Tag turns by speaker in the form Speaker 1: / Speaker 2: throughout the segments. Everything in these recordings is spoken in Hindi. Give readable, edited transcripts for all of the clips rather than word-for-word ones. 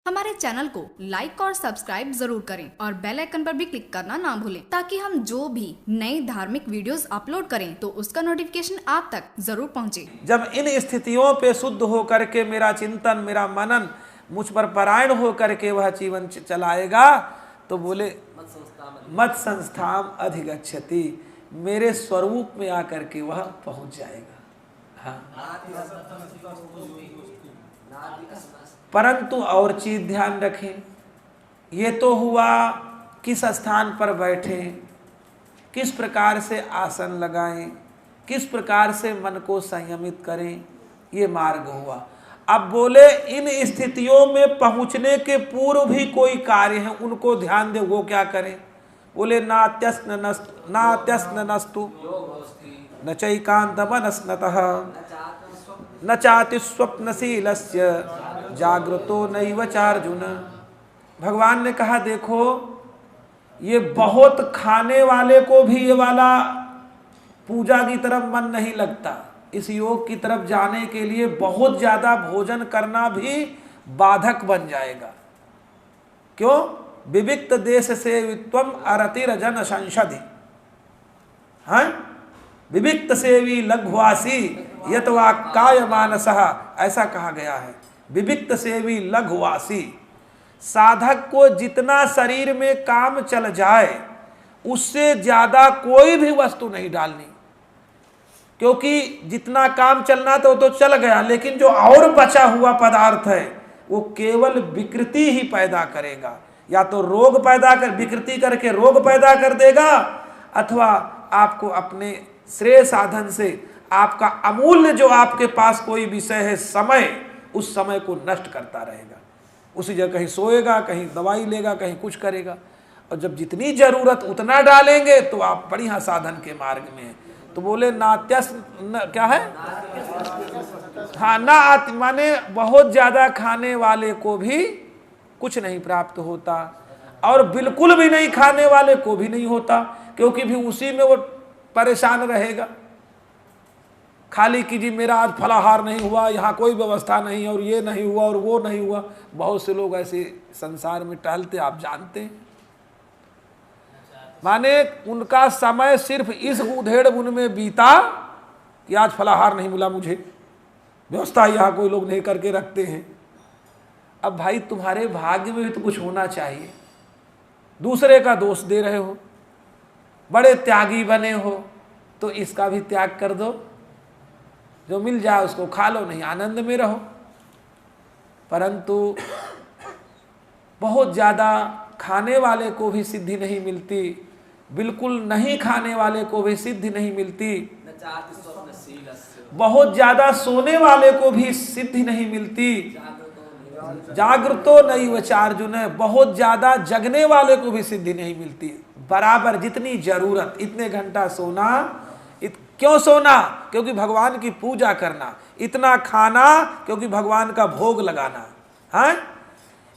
Speaker 1: हमारे चैनल को लाइक और सब्सक्राइब जरूर करें और बेल आइकन पर भी क्लिक करना ना भूलें ताकि हम जो भी नए धार्मिक वीडियोस अपलोड करें तो उसका नोटिफिकेशन आप तक जरूर पहुंचे।
Speaker 2: जब इन स्थितियों पे शुद्ध हो करके मेरा चिंतन मेरा मनन मुझ पर परायण हो करके वह जीवन चलाएगा तो बोले मत संस्थाम अधिगच्छति, मेरे स्वरूप में आकर के वह पहुंच जाएगा। हाँ, परंतु और चीज ध्यान रखें, ये तो हुआ किस स्थान पर बैठे, किस प्रकार से आसन लगाएं, किस प्रकार से मन को संयमित करें, ये मार्ग हुआ। अब बोले इन स्थितियों में पहुंचने के पूर्व भी कोई कार्य है उनको ध्यान दे, वो क्या करें। बोले नात्यस्न नस्तु न चैकांत मनस्नतः न चाति स्वप्नशीलस्य जागृतो नैव चार्जुन। भगवान ने कहा देखो ये बहुत खाने वाले को भी ये वाला पूजा की तरफ मन नहीं लगता, इस योग की तरफ जाने के लिए बहुत ज्यादा भोजन करना भी बाधक बन जाएगा। क्यों? विविक्त देश से वित्वम अरतिरजन संशधि। हाँ, विविक्त सेवी लघुवासी यतवा काय मानसः, ऐसा कहा गया है। विविक्त सेवी लघुवासी, साधक को जितना शरीर में काम चल जाए उससे ज्यादा कोई भी वस्तु नहीं डालनी, क्योंकि जितना काम चलना था वो तो चल गया, लेकिन जो और बचा हुआ पदार्थ है वो केवल विकृति ही पैदा करेगा। या तो रोग पैदा कर, विकृति करके रोग पैदा कर देगा, अथवा आपको अपने श्रेय साधन से आपका अमूल्य जो आपके पास कोई विषय है समय, उस समय को नष्ट करता रहेगा। उसी जगह कहीं सोएगा, कहीं दवाई लेगा, कहीं कुछ करेगा। और जब जितनी जरूरत उतना डालेंगे तो आप बढ़िया साधन के मार्ग में हैं। तो बोले नात्यस क्या है, हाँ ना, माने बहुत ज्यादा खाने वाले को भी कुछ नहीं प्राप्त होता और बिल्कुल भी नहीं खाने वाले को भी नहीं होता, क्योंकि भी उसी में वो परेशान रहेगा। खाली कीजिए मेरा आज फलाहार नहीं हुआ, यहाँ कोई व्यवस्था नहीं, और ये नहीं हुआ और वो नहीं हुआ। बहुत से लोग ऐसे संसार में टहलते, आप जानते हैं। माने उनका समय सिर्फ इस उधेड़ बुन में बीता कि आज फलाहार नहीं मिला मुझे, व्यवस्था यहाँ कोई लोग नहीं करके रखते हैं। अब भाई तुम्हारे भाग्य में भी तो कुछ होना चाहिए। दूसरे का दोष दे रहे हो, बड़े त्यागी बने हो तो इसका भी त्याग कर दो, जो मिल जाए उसको खा लो, नहीं आनंद में रहो। परंतु बहुत ज़्यादा खाने वाले को भी सिद्धि नहीं मिलती, बिल्कुल नहीं खाने वाले को भी सिद्धि नहीं मिलती, बहुत ज़्यादा सोने वाले को भी सिद्धि नहीं मिलती, जागृतो नैव चार्जुन, बहुत ज़्यादा जगने वाले को भी सिद्धि नहीं मिलती। बराबर जितनी जरूरत इतने घंटा सोना, क्यों सोना? क्योंकि भगवान की पूजा करना। इतना खाना क्योंकि भगवान का भोग लगाना। हाँ,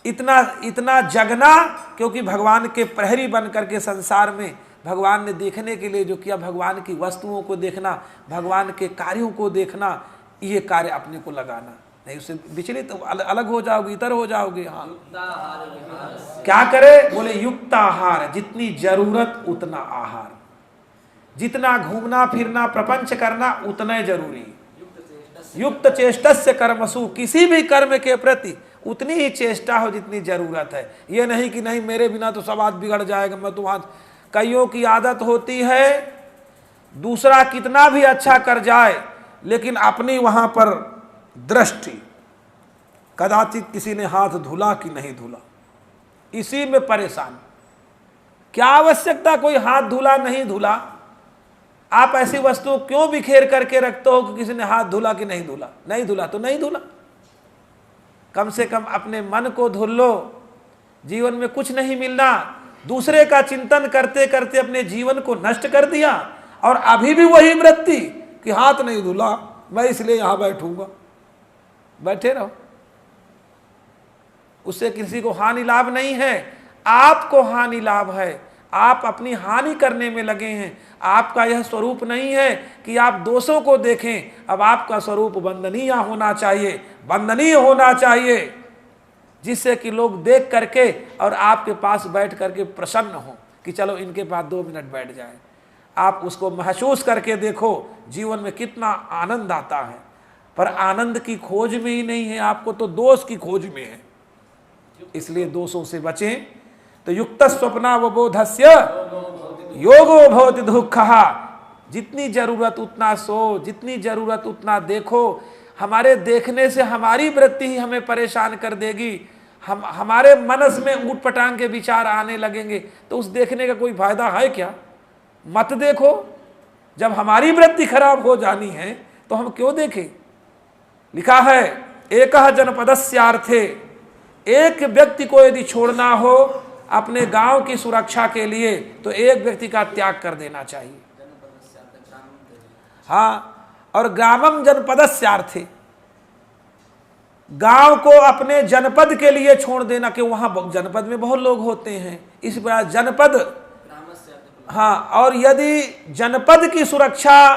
Speaker 2: इतना जगना क्योंकि भगवान के प्रहरी बन करके संसार में भगवान ने देखने के लिए जो किया, भगवान की वस्तुओं को देखना, भगवान के कार्यों को देखना, ये कार्य अपने को लगाना। नहीं उससे विचलित तो अलग हो जाओगे, इतर हो जाओगे। हाँ, क्या करे? बोले युक्त आहार, जितनी जरूरत उतना आहार, जितना घूमना फिरना प्रपंच करना उतना जरूरी। युक्त चेष्टस्य कर्मसु, किसी भी कर्म के प्रति उतनी ही चेष्टा हो जितनी जरूरत है। ये नहीं कि नहीं मेरे बिना तो सब आज बिगड़ जाएगा, मैं तो आज। कईयों की आदत होती है दूसरा कितना भी अच्छा कर जाए लेकिन अपनी वहां पर दृष्टि, कदाचित किसी ने हाथ धुला कि नहीं धुला, इसी में परेशान। क्या आवश्यकता कोई हाथ धुला नहीं धुला? आप ऐसी वस्तु क्यों बिखेर करके रखते हो कि किसी ने हाथ धुला कि नहीं धुला? नहीं धुला तो नहीं धुला। कम से कम अपने मन को धुल लो। जीवन में कुछ नहीं मिलना, दूसरे का चिंतन करते करते अपने जीवन को नष्ट कर दिया, और अभी भी वही वृत्ति कि हाथ नहीं धुला मैं इसलिए यहां बैठूंगा। बैठे रहो, उससे किसी को हानि लाभ नहीं है, आपको हानि लाभ है। आप अपनी हानि करने में लगे हैं। आपका यह स्वरूप नहीं है कि आप दोषों को देखें। अब आपका स्वरूप वंदनीय होना चाहिए, वंदनीय होना चाहिए। जिससे कि लोग देख करके और आपके पास बैठ करके प्रसन्न हो कि चलो इनके पास 2 मिनट बैठ जाए। आप उसको महसूस करके देखो, जीवन में कितना आनंद आता है। पर आनंद की खोज में ही नहीं है, आपको तो दोष की खोज में है। इसलिए दोषों से बचें। तो युक्त स्वप्नावबोधस्य योगो भवति दुःखः। जितनी जरूरत उतना सो, जितनी जरूरत उतना देखो। हमारे देखने से हमारी वृत्ति ही हमें परेशान कर देगी। हमारे मनस में ऊटपटांग के विचार आने लगेंगे, तो उस देखने का कोई फायदा है क्या? मत देखो। जब हमारी वृत्ति खराब हो जानी है तो हम क्यों देखें? लिखा है एकः जनपदस्यार्थे, एक व्यक्ति को यदि छोड़ना हो अपने गांव की सुरक्षा के लिए तो एक व्यक्ति का त्याग कर देना चाहिए। हाँ, और ग्रामम जनपदस्यार्थे, गांव को अपने जनपद के लिए छोड़ देना, कि वहां जनपद में बहुत लोग होते हैं, इस प्रकार जनपद। हाँ, और यदि जनपद की सुरक्षा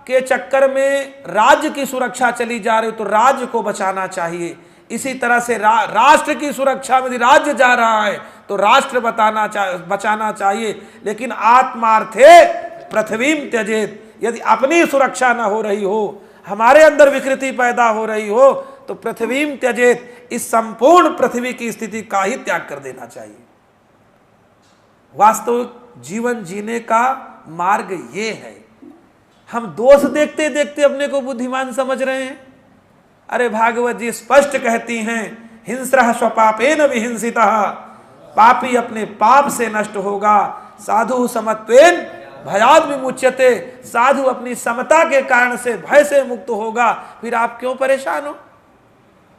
Speaker 2: के चक्कर में राज्य की सुरक्षा चली जा रही तो राज्य को बचाना चाहिए। इसी तरह से राष्ट्र की सुरक्षा में यदि राज्य जा रहा है तो राष्ट्र बचाना चाहिए। लेकिन आत्मार्थे पृथ्वीम त्यजेत, यदि अपनी सुरक्षा न हो रही हो, हमारे अंदर विकृति पैदा हो रही हो, तो पृथ्वीम त्यजेत, इस संपूर्ण पृथ्वी की स्थिति का ही त्याग कर देना चाहिए। वास्तविक जीवन जीने का मार्ग ये है। हम दोष देखते देखते अपने को बुद्धिमान समझ रहे हैं। अरे भागवत जी स्पष्ट कहती हैं, हिंस्रः स्वपापेन विहिंसितः, पापी अपने पाप से नष्ट होगा। साधु समत्वेन भयाद विमुच्यते, साधु अपनी समता के कारण से भय से मुक्त होगा। फिर आप क्यों परेशान हो?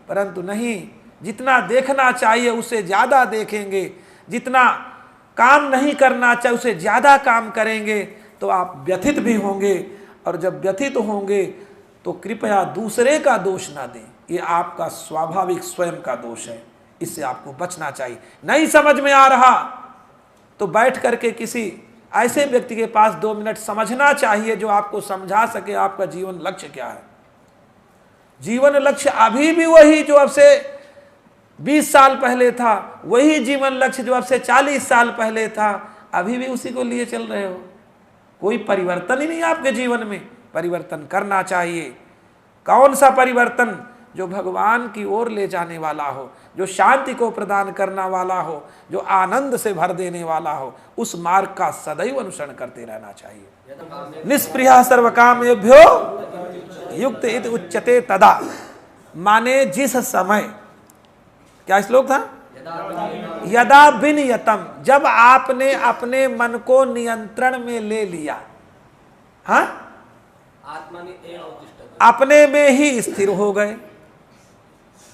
Speaker 2: परंतु नहीं, जितना देखना चाहिए उससे ज्यादा देखेंगे, जितना काम नहीं करना चाहिए उससे ज्यादा काम करेंगे तो आप व्यथित भी होंगे। और जब व्यथित होंगे तो कृपया दूसरे का दोष ना दें, ये आपका स्वाभाविक स्वयं का दोष है। इससे आपको बचना चाहिए। नहीं समझ में आ रहा तो बैठ करके किसी ऐसे व्यक्ति के पास 2 मिनट समझना चाहिए जो आपको समझा सके आपका जीवन लक्ष्य क्या है। जीवन लक्ष्य अभी भी वही जो अब से 20 साल पहले था, वही जीवन लक्ष्य जो अब से 40 साल पहले था, अभी भी उसी को लिए चल रहे हो। कोई परिवर्तन ही नहीं आपके जीवन में। परिवर्तन करना चाहिए। कौन सा परिवर्तन? जो भगवान की ओर ले जाने वाला हो, जो शांति को प्रदान करने वाला हो, जो आनंद से भर देने वाला हो, उस मार्ग का सदैव अनुसरण करते रहना चाहिए। निष्प्रियः सर्वकामेभ्यो युक्त इति उच्यते तदा, माने जिस समय, क्या श्लोक था? यदा विनियतम, जब आपने अपने मन को नियंत्रण में ले लिया, हाँ, अपने में ही स्थिर हो गए।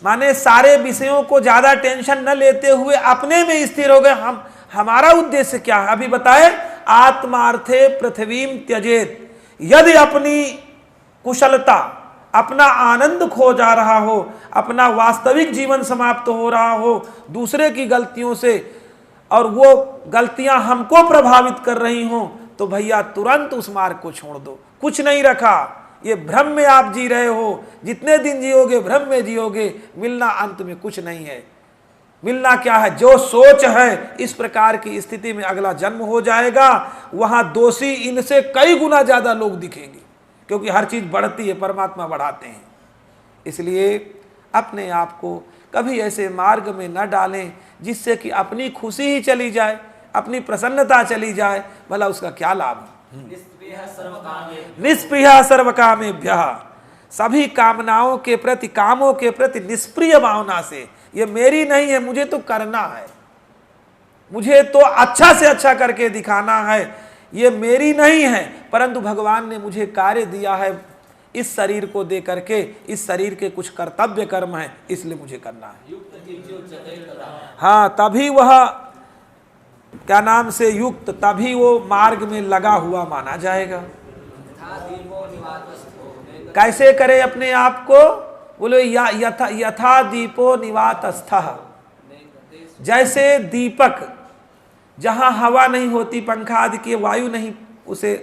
Speaker 2: माने सारे विषयों को ज्यादा टेंशन न लेते हुए अपने में स्थिर हो गए। हमारा उद्देश्य क्या है अभी बताए? आत्मार्थे पृथ्वीम त्यजेत, यदि अपनी कुशलता, अपना आनंद खो जा रहा हो, अपना वास्तविक जीवन समाप्त हो रहा हो दूसरे की गलतियों से, और वो गलतियां हमको प्रभावित कर रही हो, तो भैया तुरंत उस मार्ग को छोड़ दो। कुछ नहीं रखा, ये भ्रम में आप जी रहे हो। जितने दिन जियोगे भ्रम में जियोगे, मिलना अंत में कुछ नहीं है। मिलना क्या है? जो सोच है, इस प्रकार की स्थिति में अगला जन्म हो जाएगा। वहां दोषी इनसे कई गुना ज्यादा लोग दिखेंगे, क्योंकि हर चीज बढ़ती है, परमात्मा बढ़ाते हैं। इसलिए अपने आप को कभी ऐसे मार्ग में न डालें जिससे कि अपनी खुशी ही चली जाए, अपनी प्रसन्नता चली जाए, भला उसका क्या लाभ? निष्प्रियः सर्वकामेभ्यः, सभी कामनाओं के प्रति, कामों के प्रति निष्प्रिय भावना से, ये मेरी नहीं है, मुझे तो करना है, मुझे तो अच्छा से अच्छा करके दिखाना है, ये मेरी नहीं है, परंतु भगवान ने मुझे कार्य दिया है इस शरीर को दे करके, इस शरीर के कुछ कर्तव्य कर्म है, इसलिए मुझे करना है। हाँ, तभी वह क्या नाम से युक्त, तभी वो मार्ग में लगा हुआ माना जाएगा। कैसे करे अपने आप को? बोले यथा दीपो निवातस्थः, जैसे दीपक जहां हवा नहीं होती, पंखा आदि की वायु नहीं उसे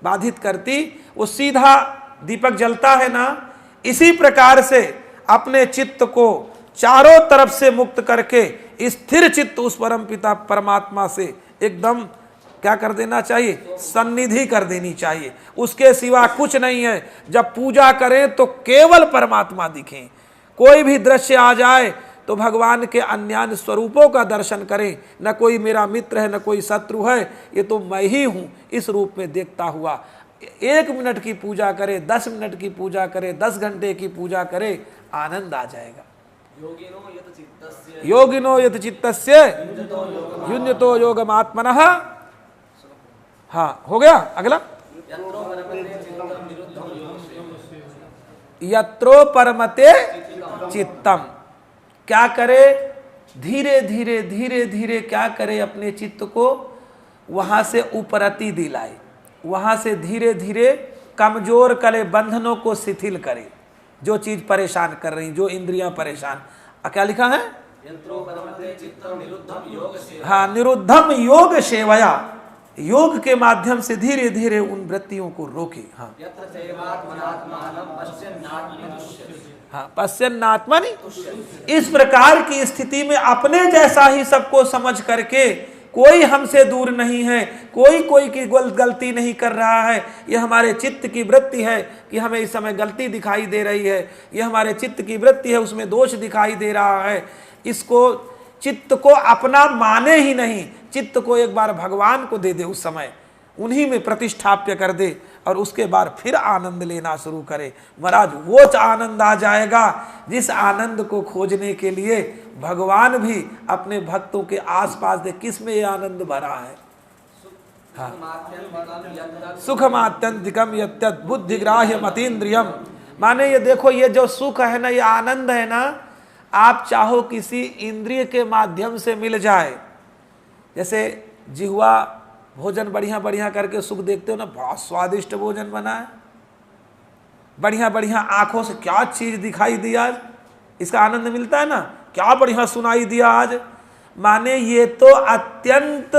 Speaker 2: बाधित करती, वो सीधा दीपक जलता है ना। इसी प्रकार से अपने चित्त को चारों तरफ से मुक्त करके स्थिर चित्त उस परम पिता परमात्मा से एकदम क्या कर देना चाहिए, सन्निधि कर देनी चाहिए। उसके सिवा कुछ नहीं है। जब पूजा करें तो केवल परमात्मा दिखें। कोई भी दृश्य आ जाए तो भगवान के अन्यान्य स्वरूपों का दर्शन करें। न कोई मेरा मित्र है, न कोई शत्रु है, ये तो मैं ही हूं, इस रूप में देखता हुआ 1 मिनट की पूजा करे, 10 मिनट की पूजा करे, 10 घंटे की पूजा करे, आनंद आ जाएगा। योगिनो यत चित्तस्य युञ्जतो योगमात्मनः। हाँ, हो गया। अगला, यत्रो परमते चित्तम। क्या करे, धीरे धीरे धीरे धीरे क्या करे, अपने चित्त को वहां से उपरति दिलाए, वहां से धीरे धीरे कमजोर करे, बंधनों को शिथिल करे। जो चीज परेशान कर रही, जो इंद्रियां परेशान, क्या लिखा है, हाँ, निरुद्धम योग सेवया, योग के माध्यम से धीरे धीरे उन वृत्तियों को रोके। हाँ, हाँ, पश्यन्नात्मनि। इस प्रकार की स्थिति में अपने जैसा ही सबको समझ करके, कोई हमसे दूर नहीं है, कोई की गलती नहीं कर रहा है। यह हमारे चित्त की वृत्ति है कि हमें इस समय गलती दिखाई दे रही है, यह हमारे चित्त की वृत्ति है, उसमें दोष दिखाई दे रहा है। इसको, चित्त को अपना माने ही नहीं, चित्त को एक बार भगवान को दे दे, उस समय उन्हीं में प्रतिष्ठाप्य कर दे और उसके बाद फिर आनंद लेना शुरू करे। महाराज, वो आनंद आ जाएगा जिस आनंद को खोजने के लिए भगवान भी अपने भक्तों के आसपास दे। किस में ये आनंद भरा है? हाँ, सुखमात्यंतिकम यत्यत बुद्धिग्राह्य मतीन्द्रियम। माने ये देखो, ये जो सुख है ना, ये आनंद है ना, आप चाहो किसी इंद्रिय के माध्यम से मिल जाए। जैसे जिह्वा भोजन बढ़िया बढ़िया करके सुख देखते हो ना, बहुत स्वादिष्ट भोजन बना है, बढ़िया बढ़िया आंखों से क्या चीज दिखाई दी आज, इसका आनंद मिलता है ना, क्या बढ़िया सुनाई दिया आज। माने ये तो अत्यंत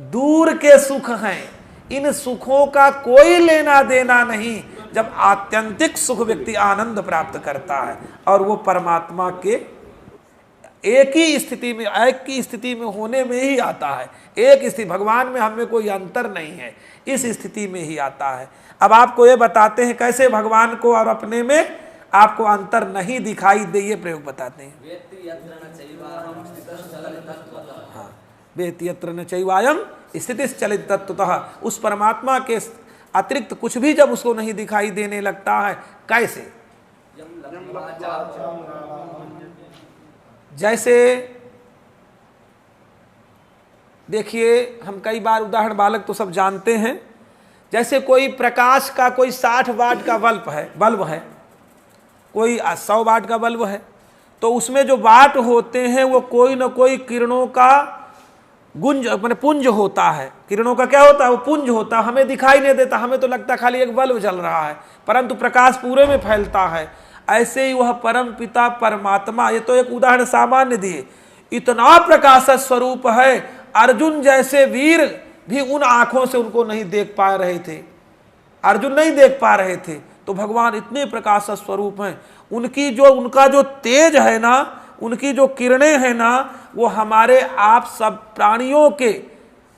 Speaker 2: दूर के सुख हैं, इन सुखों का कोई लेना देना नहीं। जब आत्यंतिक सुख व्यक्ति आनंद प्राप्त करता है और वो परमात्मा के एक ही स्थिति में, एक की स्थिति में होने में ही आता है। एक स्थिति, भगवान में हमें कोई अंतर नहीं है, इस स्थिति में ही आता है। अब आपको ये बताते हैं कैसे भगवान को और अपने में आपको अंतर नहीं दिखाई दे, ये प्रयोग बताते हैं। हाँ, वेत्ति यत्र न चैवायम स्थितिश्च चलित तत्त्वतः। उस परमात्मा के अतिरिक्त कुछ भी जब उसको नहीं दिखाई देने लगता है, कैसे? जैसे देखिए, हम कई बार उदाहरण, बालक तो सब जानते हैं। जैसे कोई प्रकाश का कोई 60 वाट का बल्ब है, कोई 100 वाट का बल्ब है, तो उसमें जो वाट होते हैं वो कोई ना कोई किरणों का गुंज मैंने पुंज होता है। किरणों का क्या होता है? वो पुंज होता है, हमें दिखाई नहीं देता, हमें तो लगता खाली एक बल्ब जल रहा है, परंतु प्रकाश पूरे में फैलता है। ऐसे ही वह परम पिता परमात्मा, ये तो एक उदाहरण सामान्य दिए, इतना प्रकाश स्वरूप है, अर्जुन जैसे वीर भी उन आंखों से उनको नहीं देख पा रहे थे, अर्जुन नहीं देख पा रहे थे। तो भगवान इतने प्रकाश स्वरूप हैं, उनका जो तेज है ना, उनकी जो किरणें हैं ना, वो हमारे आप सब प्राणियों के,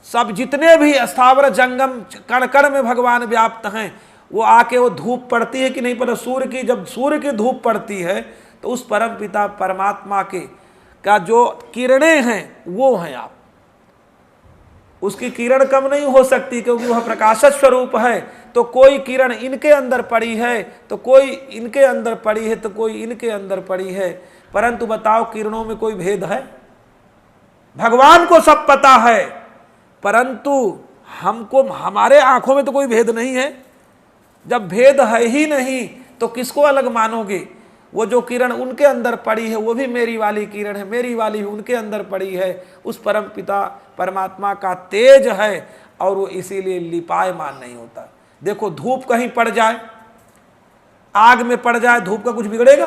Speaker 2: सब जितने भी स्थावर जंगम कण कण में भगवान व्याप्त हैं, वो आके वो धूप पड़ती है कि नहीं पता, सूर्य की, जब सूर्य की धूप पड़ती है तो उस परम पिता परमात्मा के का जो किरणें हैं वो हैं आप, उसकी किरण कम नहीं हो सकती क्योंकि वह प्रकाश स्वरूप है। तो कोई किरण इनके अंदर पड़ी है तो कोई इनके अंदर पड़ी है तो कोई इनके अंदर पड़ी है, परंतु बताओ किरणों में कोई भेद है? भगवान को सब पता है, परंतु हमको, हमारे आंखों में तो कोई भेद नहीं है। जब भेद है ही नहीं तो किसको अलग मानोगे? वो जो किरण उनके अंदर पड़ी है वो भी मेरी वाली किरण है, मेरी वाली भी उनके अंदर पड़ी है। उस परम पिता परमात्मा का तेज है और वो इसीलिए लिपायमान नहीं होता। देखो, धूप कहीं पड़ जाए, आग में पड़ जाए, धूप का कुछ बिगड़ेगा?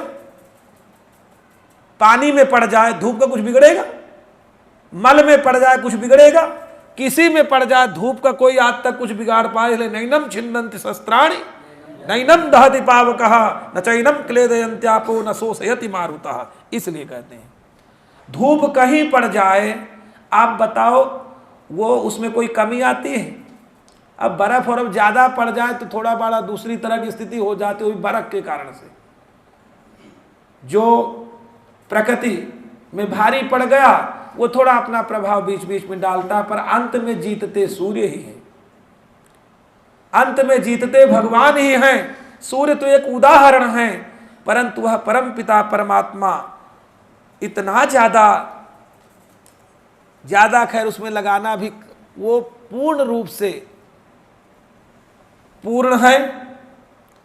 Speaker 2: पानी में पड़ जाए, धूप का कुछ बिगड़ेगा? मल में पड़ जाए, कुछ बिगड़ेगा? किसी में पड़ जाए, धूप का कोई आज तक कुछ बिगाड़ पाए? नैनम छिन्नन्ति शस्त्राणि नैनम दहति पावकः न चैनम क्लेदयन्त्यापो न शोषयति मारुतः। इसलिए कहते हैं धूप कहीं पड़ जाए, आप बताओ वो उसमें कोई कमी आती है? अब बर्फ और ज्यादा पड़ जाए तो थोड़ा बड़ा दूसरी तरह की स्थिति हो जाती है बर्फ के कारण से। जो प्रकृति में भारी पड़ गया वो थोड़ा अपना प्रभाव बीच बीच में डालता, पर अंत में जीतते सूर्य ही है, अंत में जीतते भगवान ही हैं। सूर्य तो एक उदाहरण है, परंतु वह परम पिता परमात्मा इतना ज्यादा खैर उसमें लगाना भी, वो पूर्ण रूप से पूर्ण है,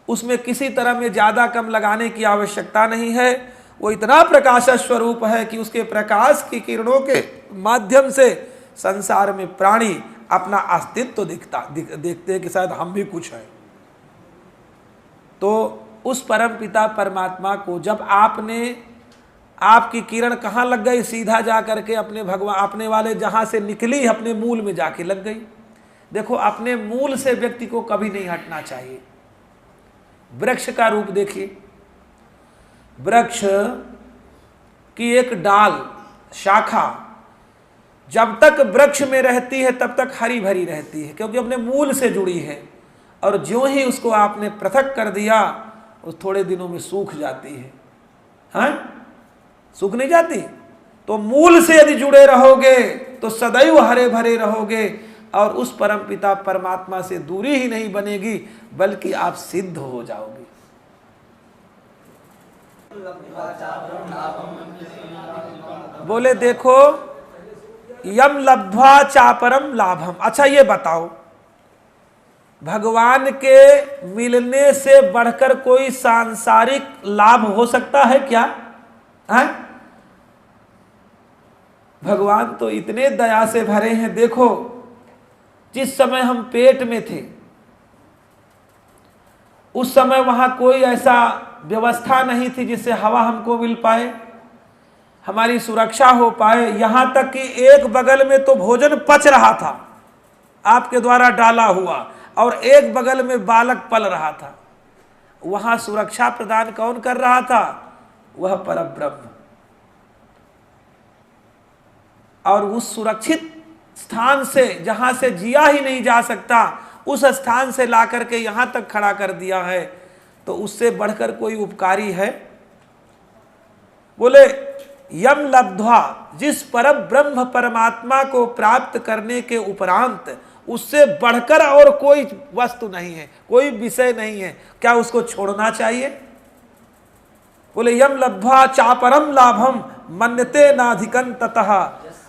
Speaker 2: उसमें किसी तरह में ज्यादा कम लगाने की आवश्यकता नहीं है। वो इतना प्रकाश स्वरूप है कि उसके प्रकाश की किरणों के माध्यम से संसार में प्राणी अपना अस्तित्व देखते हैं कि शायद हम भी कुछ हैं। तो उस परम पिता परमात्मा को जब आपकी किरण कहाँ लग गई? सीधा जा करके अपने भगवान, अपने वाले जहाँ से निकली अपने मूल में जाके लग गई। देखो अपने मूल से व्यक्ति को कभी नहीं हटना चाहिए। वृक्ष का रूप देखिए, वृक्ष की एक डाल शाखा जब तक वृक्ष में रहती है तब तक हरी भरी रहती है, क्योंकि अपने मूल से जुड़ी है। और ज्यों ही उसको आपने पृथक कर दिया वो थोड़े दिनों में सूख जाती है। हाँ, सूख नहीं जाती? तो मूल से यदि जुड़े रहोगे तो सदैव हरे भरे रहोगे और उस परम पिता परमात्मा से दूरी ही नहीं बनेगी, बल्कि आप सिद्ध हो जाओगे। बोले देखो यम लब्ध्वा चापरम लाभम। अच्छा ये बताओ, भगवान के मिलने से बढ़कर कोई सांसारिक लाभ हो सकता है क्या? है? भगवान तो इतने दया से भरे हैं। देखो जिस समय हम पेट में थे उस समय वहां कोई ऐसा व्यवस्था नहीं थी जिससे हवा हमको मिल पाए, हमारी सुरक्षा हो पाए। यहां तक कि एक बगल में तो भोजन पच रहा था आपके द्वारा डाला हुआ, और एक बगल में बालक पल रहा था। वहां सुरक्षा प्रदान कौन कर रहा था? वह परब्रह्म। और उस सुरक्षित स्थान से जहां से जिया ही नहीं जा सकता, उस स्थान से ला करके यहां तक खड़ा कर दिया है, तो उससे बढ़कर कोई उपकारी है? बोले यम लब्ध्वा, जिस परम ब्रह्म परमात्मा को प्राप्त करने के उपरांत उससे बढ़कर और कोई वस्तु नहीं है, कोई विषय नहीं है, क्या उसको छोड़ना चाहिए? बोले यम लब्ध्वा चापरम लाभम मन्यते नाधिकं ततः।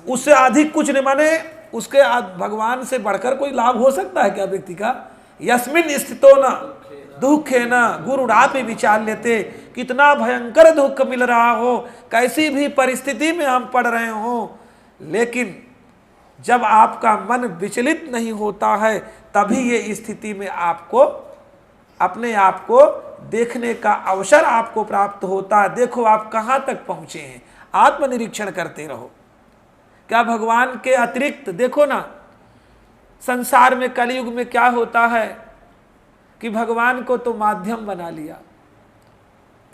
Speaker 2: उससे अधिक कुछ नहीं, माने उसके भगवान से बढ़कर कोई लाभ हो सकता है क्या व्यक्ति का? यस्मिन स्थितो न दुखे न गुरुरापि विचार लेते। कितना भयंकर दुख मिल रहा हो, कैसी भी परिस्थिति में हम पड़ रहे हो, लेकिन जब आपका मन विचलित नहीं होता है तभी ये स्थिति में आपको अपने आप को देखने का अवसर आपको प्राप्त होता है। देखो आप कहाँ तक पहुँचे हैं, आत्मनिरीक्षण करते रहो। क्या भगवान के अतिरिक्त, देखो ना संसार में कलयुग में क्या होता है कि भगवान को तो माध्यम बना लिया,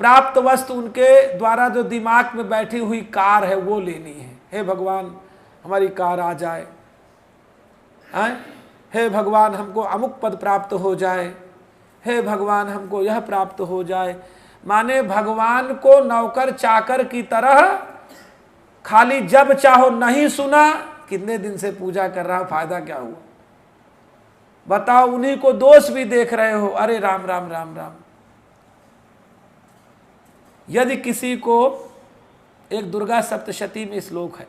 Speaker 2: प्राप्त वस्तु उनके द्वारा जो दिमाग में बैठी हुई कार है वो लेनी है। हे भगवान हमारी कार आ जाए, हे भगवान हमको अमुक पद प्राप्त हो जाए, हे भगवान हमको यह प्राप्त हो जाए। माने भगवान को नौकर चाकर की तरह खाली जब चाहो नहीं सुना, कितने दिन से पूजा कर रहा, फायदा क्या हुआ? बताओ, उन्हीं को दोष भी देख रहे हो। अरे राम राम राम राम। यदि किसी को, एक दुर्गा सप्तशती में श्लोक है,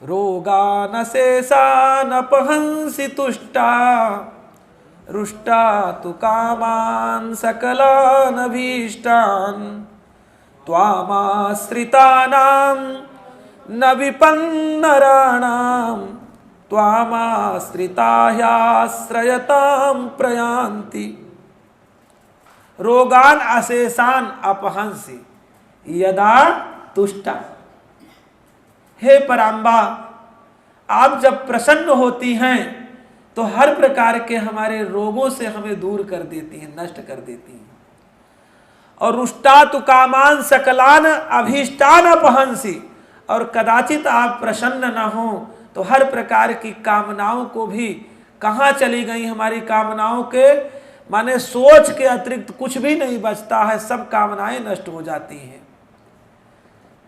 Speaker 2: रोगान शेषान अपहंसि तुष्टा रुष्टा तु कामान सकलान अभीष्टान त्वामाश्रितानां न विपन्नराणां त्वामाश्रिता ह्याश्रयतां प्रयान्ति। रोगान अशेषान अपहंसि यदा तुष्टा। हे पराम्बा, आप जब प्रसन्न होती हैं तो हर प्रकार के हमारे रोगों से हमें दूर कर देती हैं, नष्ट कर देती हैं। और रुष्टा तु कामान सकलान अभीष्टान अपहंसी, और कदाचित आप प्रसन्न न हो तो हर प्रकार की कामनाओं को भी, कहाँ चली गई हमारी कामनाओं के, माने सोच के अतिरिक्त कुछ भी नहीं बचता है, सब कामनाएं नष्ट हो जाती हैं।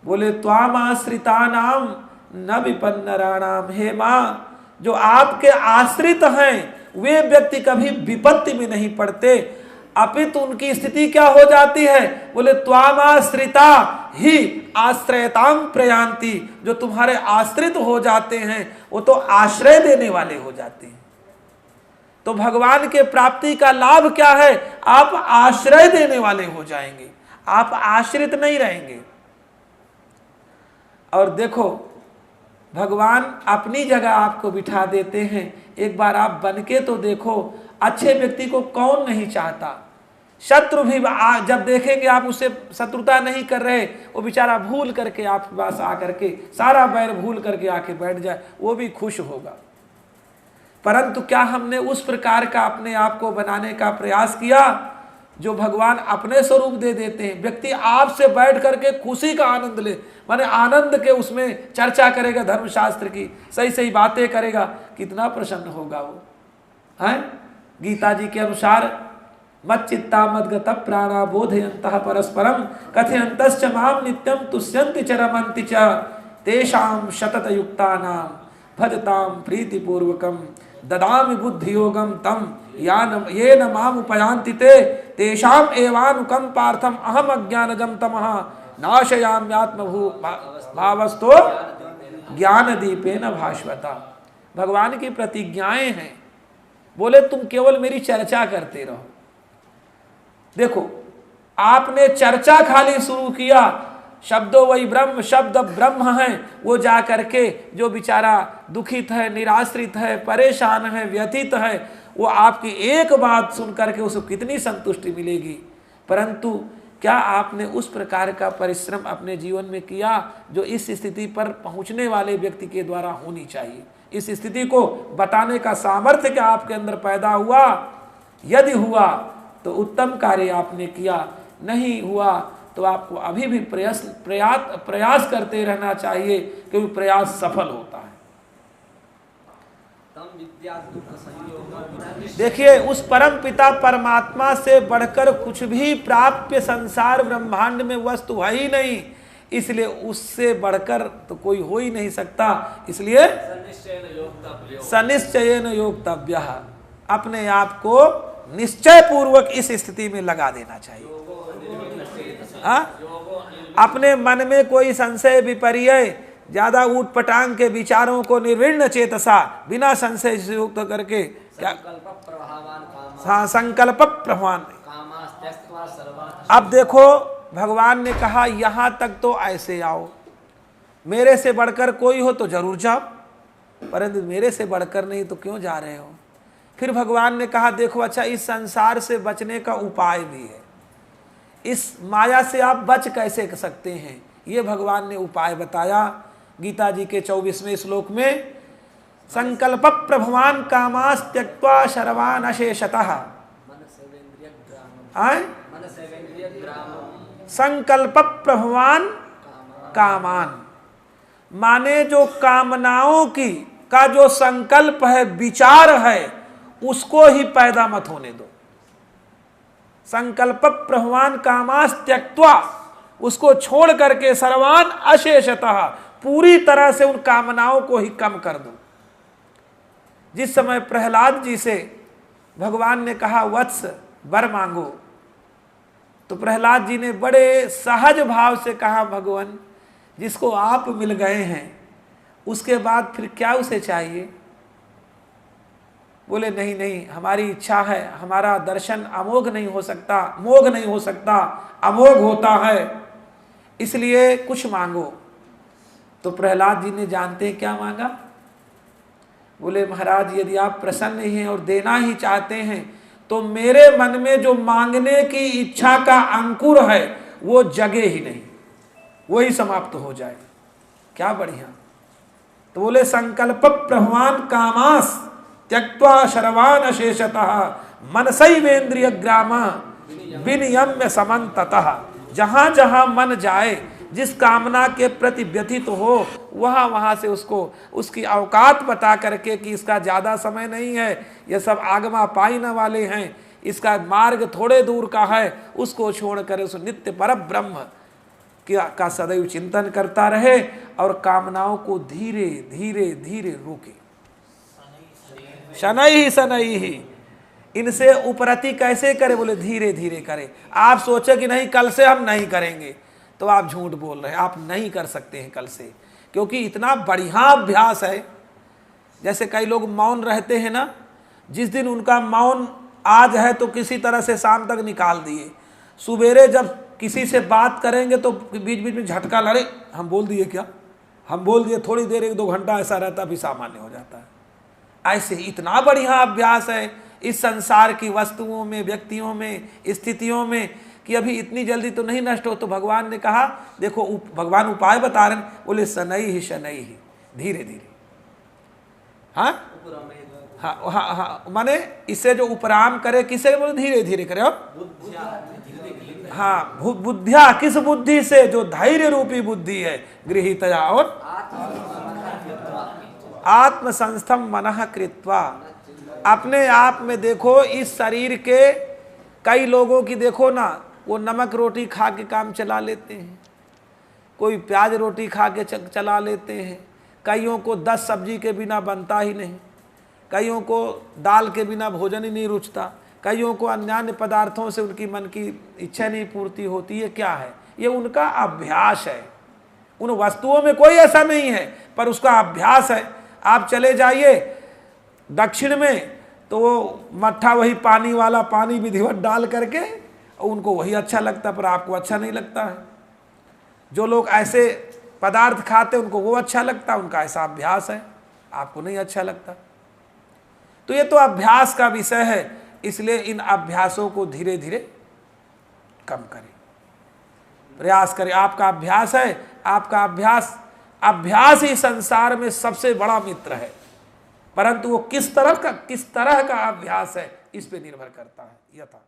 Speaker 2: बोले त्वाम आश्रिता नाम न विपन्न राणाम, हे माँ जो आपके आश्रित हैं वे व्यक्ति कभी विपत्ति में नहीं पड़ते, अपितु उनकी स्थिति क्या हो जाती है, बोले त्वामाश्रिता ही आश्रयताम प्रयांति, जो तुम्हारे आश्रित हो जाते हैं वो तो आश्रय देने वाले हो जाते हैं। तो भगवान के प्राप्ति का लाभ क्या है, आप आश्रय देने वाले हो जाएंगे, आप आश्रित नहीं रहेंगे। और देखो भगवान अपनी जगह आपको बिठा देते हैं, एक बार आप बनके तो देखो, अच्छे व्यक्ति को कौन नहीं चाहता। शत्रु भी जब देखेंगे आप उससे शत्रुता नहीं कर रहे, वो बेचारा भूल करके आपके पास आकर के सारा बैर भूल करके आके बैठ जाए, वो भी खुश होगा। परंतु क्या हमने उस प्रकार का अपने आप को बनाने का प्रयास किया जो भगवान अपने स्वरूप दे देते हैं। व्यक्ति आपसे बैठ करके खुशी का आनंद ले, माने आनंद के उसमें चर्चा करेगा, धर्मशास्त्र की सही सही बातें करेगा, कितना प्रसन्न होगा वो है। गीता जी के अनुसार मच्चित्ता मद्गत प्राणा बोधयन्तः परस्परम कथयन्तश्च माम नित्यम तुष्यन्ति च रमन्ति च तेषां शततयुक्तानां भजतां प्रीतिपूर्वकं ददामि बुद्धियोगं तम येन माम उपयान्ति ते तेषां एवानुकं पार्थम अहम अज्ञानजं तमः नाशयाम्यात्मभू भावस्तो ज्ञानदीपेन भास्वता। भगवान की प्रतिज्ञाएं हैं, बोले तुम केवल मेरी चर्चा करते रहो। देखो आपने चर्चा खाली शुरू किया, शब्दों वही ब्रह्म, शब्द ब्रह्म है, वो जा करके जो बेचारा दुखित है, निराश्रित है, परेशान है, व्यथित है, वो आपकी एक बात सुन करके उसको कितनी संतुष्टि मिलेगी। परंतु क्या आपने उस प्रकार का परिश्रम अपने जीवन में किया जो इस स्थिति पर पहुंचने वाले व्यक्ति के द्वारा होनी चाहिए। इस स्थिति को बताने का सामर्थ्य क्या आपके अंदर पैदा हुआ? यदि हुआ तो उत्तम कार्य आपने किया, नहीं हुआ तो आपको अभी भी प्रयास करते रहना चाहिए, क्योंकि प्रयास सफल होता है। देखिए उस परम पिता परमात्मा से बढ़कर कुछ भी प्राप्य संसार ब्रह्मांड में वस्तु है ही नहीं, इसलिए उससे बढ़कर तो कोई हो ही नहीं सकता। इसलिए सनिश्चयेन योक्तव्यः, अपने आप को निश्चय पूर्वक इस स्थिति में लगा देना चाहिए। अपने मन में कोई संशय विपर्य, ज्यादा ऊट पटांग के विचारों को निर्विण्ण चेतसा, बिना संशय से युक्त करके क्या संकल्प प्रभावान। अब देखो भगवान ने कहा यहाँ तक तो ऐसे आओ, मेरे से बढ़कर कोई हो तो जरूर जाओ, परंतु मेरे से बढ़कर नहीं तो क्यों जा रहे हो। फिर भगवान ने कहा देखो अच्छा इस संसार से बचने का उपाय भी है, इस माया से आप बच कैसे सकते हैं, ये भगवान ने उपाय बताया। गीता जी के 24वें श्लोक में संकल्प प्रभवान कामास त्यक्त्वा शर्वान अशेषतः, संकल्प प्रभवान कामान, माने जो कामनाओं की का जो संकल्प है, विचार है, उसको ही पैदा मत होने दो। संकल्प प्रभवान कामास त्यक्त्वा, उसको छोड़ करके सर्वान अशेषतः, पूरी तरह से उन कामनाओं को ही कम कर दो। जिस समय प्रहलाद जी से भगवान ने कहा वत्स वर मांगो, तो प्रहलाद जी ने बड़े सहज भाव से कहा भगवान जिसको आप मिल गए हैं उसके बाद फिर क्या उसे चाहिए। बोले नहीं नहीं, हमारी इच्छा है, हमारा दर्शन अमोघ नहीं हो सकता, मोघ नहीं हो सकता, अमोघ होता है, इसलिए कुछ मांगो। तो प्रहलाद जी ने जानते हैं क्या मांगा। बोले महाराज यदि आप प्रसन्न हैं और देना ही चाहते हैं तो मेरे मन में जो मांगने की इच्छा का अंकुर है वो जगे ही नहीं, वही समाप्त हो जाए। क्या बढ़िया। तो बोले संकल्प प्रभवान कामास त्यक्त्वा शर्वान अशेषतः मनसैवेन्द्रिय ग्राम विनियम्य समन्ततः। जहाँ जहाँ मन जाए, जिस कामना के प्रति व्यथित हो, वहाँ वहाँ से उसको उसकी औकात बता करके कि इसका ज़्यादा समय नहीं है, ये सब आगमा पाइने वाले हैं, इसका मार्ग थोड़े दूर का है, उसको छोड़कर उस नित्य पर ब्रह्म का सदैव चिंतन करता रहे और कामनाओं को धीरे धीरे धीरे रोके। शनैः शनैः, इनसे उपरति कैसे करे? बोले धीरे धीरे करे। आप सोचे कि नहीं कल से हम नहीं करेंगे, तो आप झूठ बोल रहे हैं, आप नहीं कर सकते हैं कल से, क्योंकि इतना बढ़िया अभ्यास है। जैसे कई लोग मौन रहते हैं ना, जिस दिन उनका मौन आज है तो किसी तरह से शाम तक निकाल दिए, सुबेरे जब किसी से बात करेंगे तो बीच बीच में झटका लड़े, हम बोल दिए क्या, हम बोल दिए, थोड़ी देर 1-2 घंटा ऐसा रहता, फिर सामान्य हो जाता है। ऐसे इतना बढ़िया अभ्यास है इस संसार की वस्तुओं में, व्यक्तियों में, स्थितियों में, कि अभी इतनी जल्दी तो नहीं नष्ट हो। तो भगवान ने कहा, देखो भगवान उपाय बता रहे हैं, बोले शनैः शनैः, धीरे धीरे। हाँ हाँ हाँ हाँ, माने इससे जो उपराम करे, किसे बोले धीरे धीरे करे। हाँ, बुद्धिया, किस बुद्धि से? जो धैर्य रूपी बुद्धि है, गृहीतया और आत्मसंस्थम मनः कृत्वा। अपने आप में देखो, इस शरीर के कई लोगों की देखो ना, वो नमक रोटी खा के काम चला लेते हैं, कोई प्याज रोटी खा के चला लेते हैं, कईयों को 10 सब्जी के बिना बनता ही नहीं, कईयों को दाल के बिना भोजन ही नहीं रुचता, कईयों को अन्य पदार्थों से उनकी मन की इच्छा नहीं पूर्ति होती है। क्या है? ये उनका अभ्यास है। उन वस्तुओं में कोई ऐसा नहीं है, पर उसका अभ्यास है। आप चले जाइए दक्षिण में, तो वो मट्ठा वही पानी वाला, पानी विधिवत डाल करके, उनको वही अच्छा लगता, पर आपको अच्छा नहीं लगता है। जो लोग ऐसे पदार्थ खाते उनको वो अच्छा लगता, उनका ऐसा अभ्यास है, आपको नहीं अच्छा लगता। तो ये तो अभ्यास का विषय है, इसलिए इन अभ्यासों को धीरे धीरे कम करें, प्रयास करें। आपका अभ्यास है, आपका अभ्यास ही संसार में सबसे बड़ा मित्र है, परंतु वो किस तरह का अभ्यास है, इस पे निर्भर करता है। यथा